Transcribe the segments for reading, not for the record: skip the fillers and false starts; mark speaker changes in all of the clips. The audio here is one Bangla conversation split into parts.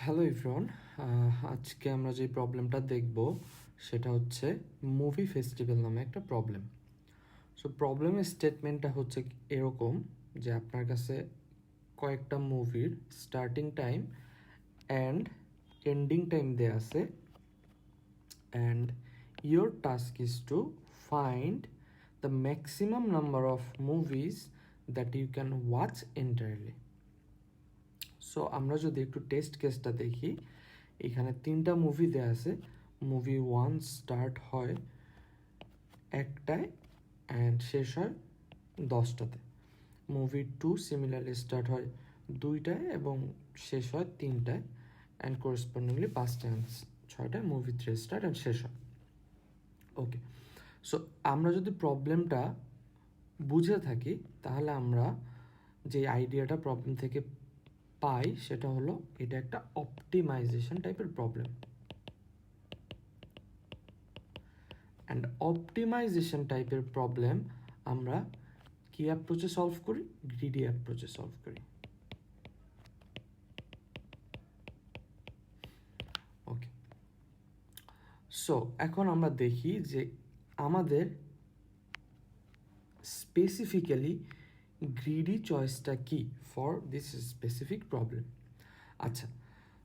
Speaker 1: হ্যালো এভরিওয়ান, আজকে আমরা যে প্রবলেমটা দেখব সেটা হচ্ছে মুভি ফেস্টিভ্যাল নামে একটা প্রবলেম। সো প্রবলেমের স্টেটমেন্টটা হচ্ছে এরকম যে আপনার কাছে কয়েকটা মুভির starting time and ending time দেয়া আছে, and your task is to find the maximum number of movies that you can watch entirely. So আমরা যদি একটু টেস্ট কেসটা দেখি, এখানে 3টা মুভি দেওয়া আছে। মুভি 1 স্টার্ট হয় 1টায় অ্যান্ড শেষ হয় 10টাতে। মুভি 2 সিমিলারলি স্টার্ট হয় 2টায় এবং শেষ হয় 3টায়, অ্যান্ড করেসপন্ডিংলি 5টা অ্যান্ড 6টায় মুভি 3 স্টার্ট অ্যান্ড শেষ হয়। ওকে, সো আমরা যদি প্রবলেমটা বুঝে থাকি তাহলে আমরা যে আইডিয়াটা প্রবলেম থেকে পাই সেটা হলো এটা একটা অপটিমাইজেশন টাইপের প্রবলেম। অ্যান্ড অপটিমাইজেশন টাইপের প্রবলেম আমরা কি অ্যাপ্রোচে সলভ করি? গ্রিডি অ্যাপ্রোচে সলভ করি। ওকে, সো এখন আমরা দেখি যে আমাদের স্পেসিফিক্যালি গ্রিডি চয়েসটা কি ফর দিস স্পেসিফিক প্রবলেম। আচ্ছা,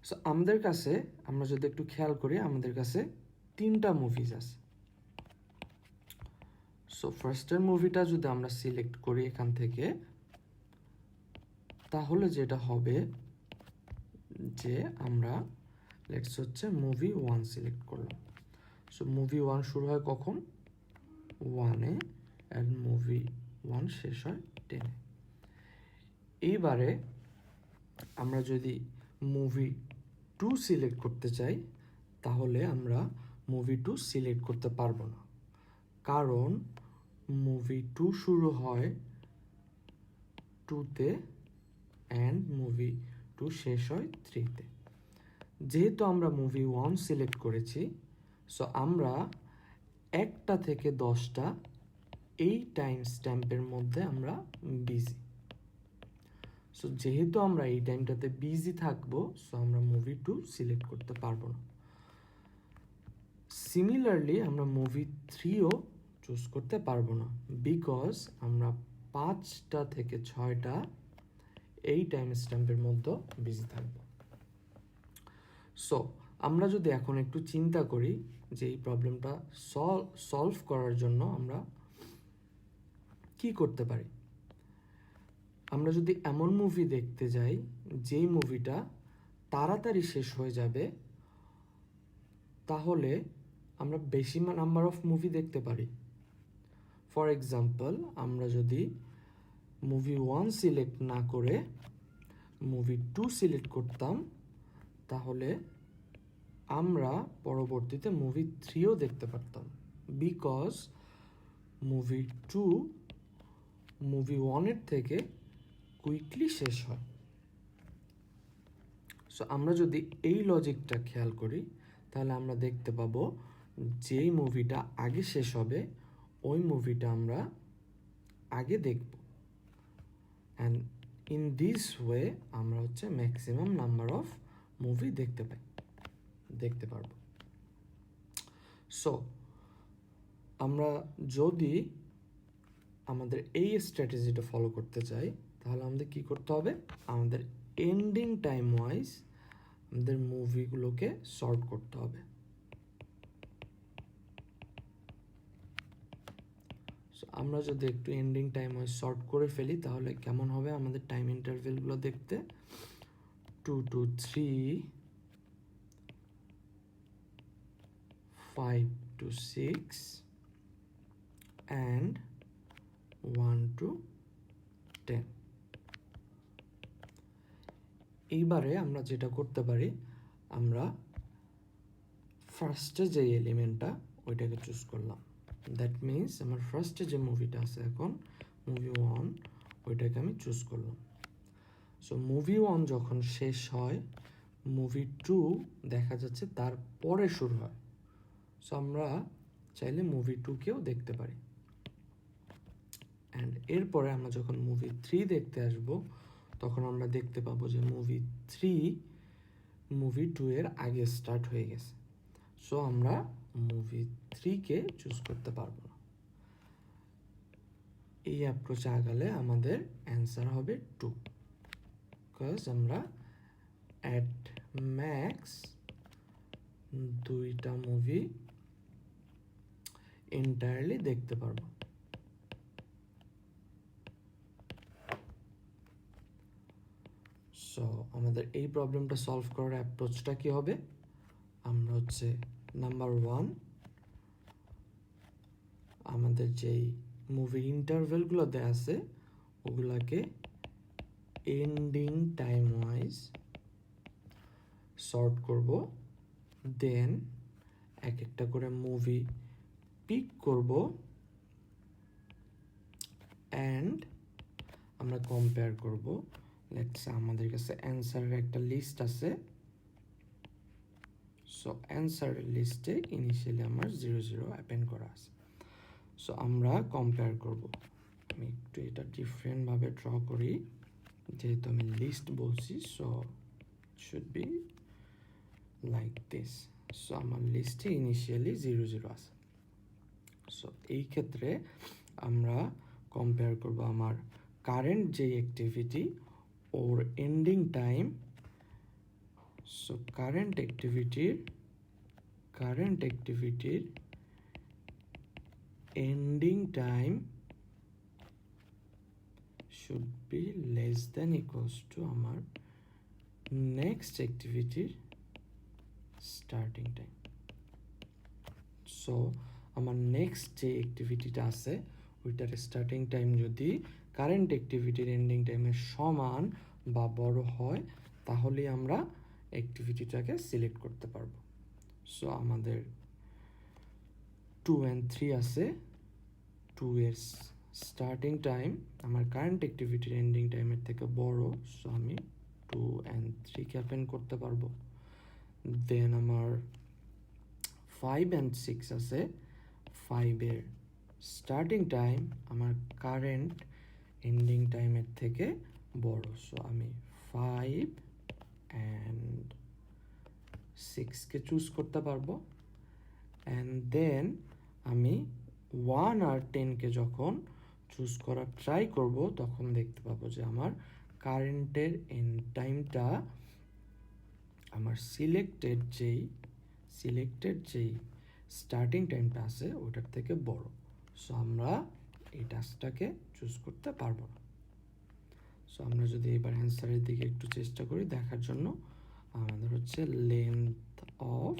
Speaker 1: সো আমাদের কাছে আমরা যদি একটু খেয়াল করি, আমাদের কাছে 3টা মুভিজ আছে। সো ফার্স্টের মুভিটা যদি আমরা সিলেক্ট করি এখান থেকে, তাহলে যেটা হবে যে আমরা লেটস হচ্ছে মুভি 1 সিলেক্ট করলাম। সো মুভি 1 শুরু হয় কখন? 1-এ, অ্যান্ড মুভি 1 শেষ হয় 10-এ। এইবারে আমরা যদি মুভি 2 সিলেক্ট করতে চাই তাহলে আমরা মুভি 2 সিলেক্ট করতে পারবো না, কারণ মুভি 2 শুরু হয় 2-তে অ্যান্ড মুভি 2 শেষ হয় 3-তে। যেহেতু আমরা মুভি 1 সিলেক্ট করেছি, সো আমরা 1টা থেকে 10টা এই টাইম স্ট্যাম্পের মধ্যে আমরা বিজি। সো যেহেতু আমরা এই টাইমটাতে বিজি থাকবো, সো আমরা মুভি 2 সিলেক্ট করতে পারবো না। সিমিলারলি আমরা মুভি 3ও চুজ করতে পারবো না, বিকজ আমরা 5টা থেকে 6টা এই টাইম স্ট্যাম্পের মধ্যে বিজি থাকবো। সো আমরা যদি এখন একটু চিন্তা করি যে এই প্রবলেমটা সলভ করার জন্য আমরা কি করতে পারি। আমরা যদি এমন মুভি দেখতে যাই যেই মুভিটা তাড়াতাড়ি শেষ হয়ে যাবে, তাহলে আমরা বেশি নাম্বার অফ মুভি দেখতে পারি। ফর এক্সাম্পল, আমরা যদি মুভি 1 সিলেক্ট না করে মুভি 2 সিলেক্ট করতাম, তাহলে আমরা পরবর্তীতে মুভি 3ও দেখতে পারতাম, বিকজ মুভি 2 মুভি 1-এর থেকে কুইকলি শেষ হয়। সো আমরা যদি এই লজিকটা খেয়াল করি তাহলে আমরা দেখতে পাবো যেই মুভিটা আগে শেষ হবে ওই মুভিটা আমরা আগে দেখব, অ্যান্ড ইন দিস ওয়ে আমরা হচ্ছে ম্যাক্সিমাম নাম্বার অফ মুভি দেখতে পারবো। সো আমরা যদি আমাদের এই স্ট্র্যাটেজিটা ফলো করতে চাই তাহলে আমাদের কি করতে হবে? আমাদের এন্ডিং টাইম ওয়াইজ আমাদের মুভিগুলোকে সর্ট করতে হবে। সো আমরা যদি একটু এন্ডিং টাইম ওয়াইজ সর্ট করে ফেলি তাহলে কেমন হবে আমাদের টাইম ইন্টারভেলগুলো দেখতে? 2 to 3, 5 to 6 and 1 to 10। এইবারে আমরা যেটা করতে পারি, আমরা ফার্স্টে যে এলিমেন্টটা ওইটাকে চুজ করলাম। দ্যাট মিনস আমার ফার্স্টে যে মুভিটা আছে এখন মুভি 1, ওইটাকে আমি চুজ করলাম। সো মুভি 1 যখন শেষ হয় মুভি 2 দেখা যাচ্ছে তারপরে শুরু হয়। সো আমরা চাইলে মুভি 2কেও দেখতে পারি, অ্যান্ড এরপরে আমরা যখন মুভি 3 দেখতে আসব তখন আমরা দেখতে পাবো যে মুভি 3 মুভি 2 এর আগে স্টার্ট হয়ে গেছে। সো আমরা মুভি 3-কে চুজ করতে পারবো না। এই অ্যাপ্রোচে আগালে আমাদের অ্যান্সার হবে 2, বিকজ আমরা অ্যাট ম্যাক্স 2টা মুভি এন্টায়ারলি দেখতে পারবো। সো আমাদের এই প্রবলেমটা সলভ করার অ্যাপ্রোচটা কি হবে? আমরা হচ্ছে নাম্বার 1, আমাদের যেই মুভির ইন্টারভেলগুলো দেওয়া আছে ওগুলাকে এন্ডিং টাইম ওয়াইজ সর্ট করব, দেন এক একটা করে মুভি পিক করব অ্যান্ড আমরা কম্পেয়ার করব। লেটস সে আমাদের কাছে অ্যান্সারের একটা লিস্ট আছে। সো অ্যান্সারের লিস্টে ইনিশিয়ালি আমার 0 0 অ্যাপেন্ড করা আছে। সো আমরা কম্পেয়ার করব। আমি একটু এটা ডিফারেন্টভাবে ড্র করি, যেহেতু আমি লিস্ট বলছি। So should be like this. So আমার লিস্টে ইনিশিয়ালি 0 0 আছে। সো এই ক্ষেত্রে আমরা কম্পেয়ার করব আমার কারেন্ট যে অ্যাক্টিভিটি ওর এন্ডিং টাইম। সো কারেন্ট অ্যাক্টিভিটির ending time should be less than equals to আমার next activity starting time. So আমার নেক্সট যে অ্যাক্টিভিটিটা আছে ওইটার স্টার্টিং টাইম যদি কারেন্ট অ্যাক্টিভিটির এন্ডিং টাইমের সমান বা বড় হয় তাহলে আমরা অ্যাক্টিভিটিটাকে সিলেক্ট করতে পারবো। সো আমাদের 2 and 3 আছে। 2 এর স্টার্টিং টাইম আমার কারেন্ট অ্যাক্টিভিটির এন্ডিং টাইমের থেকে বড়, সো আমি 2 and 3 অ্যাপেন্ড করতে পারবো। দেন আমার 5 and 6 আছে। 5 এর স্টার্টিং টাইম আমার কারেন্ট এন্ডিং টাইমের থেকে বড়, সো আমি 5 and 6কে চুজ করতে পারবো। অ্যান্ড দেন আমি 1 আর 10কে যখন চুজ করার ট্রাই করব তখন দেখতে পাবো যে আমার কারেন্টের এন্ড টাইমটা আমার সিলেক্টেড যেই স্টার্টিং টাইমটা আছে ওটার থেকে বড়। সো আমরা এই টাস্কটাকে চুজ করতে পারবো না। সো আমরা যদি এবার অ্যান্সারের দিকে একটু চেষ্টা করি দেখার জন্য, আমাদের হচ্ছে লেন্থ অফ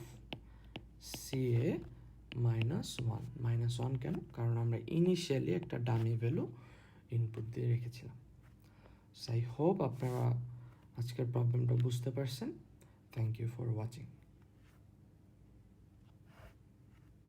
Speaker 1: CA -1 কেন? কারণ আমরা ইনিশিয়ালি একটা ডামি ভ্যালু ইনপুট দিয়ে রেখেছিলাম। সো আই হোপ আপনারা আজকের প্রবলেমটা বুঝতে পারছেন। Thank you for watching.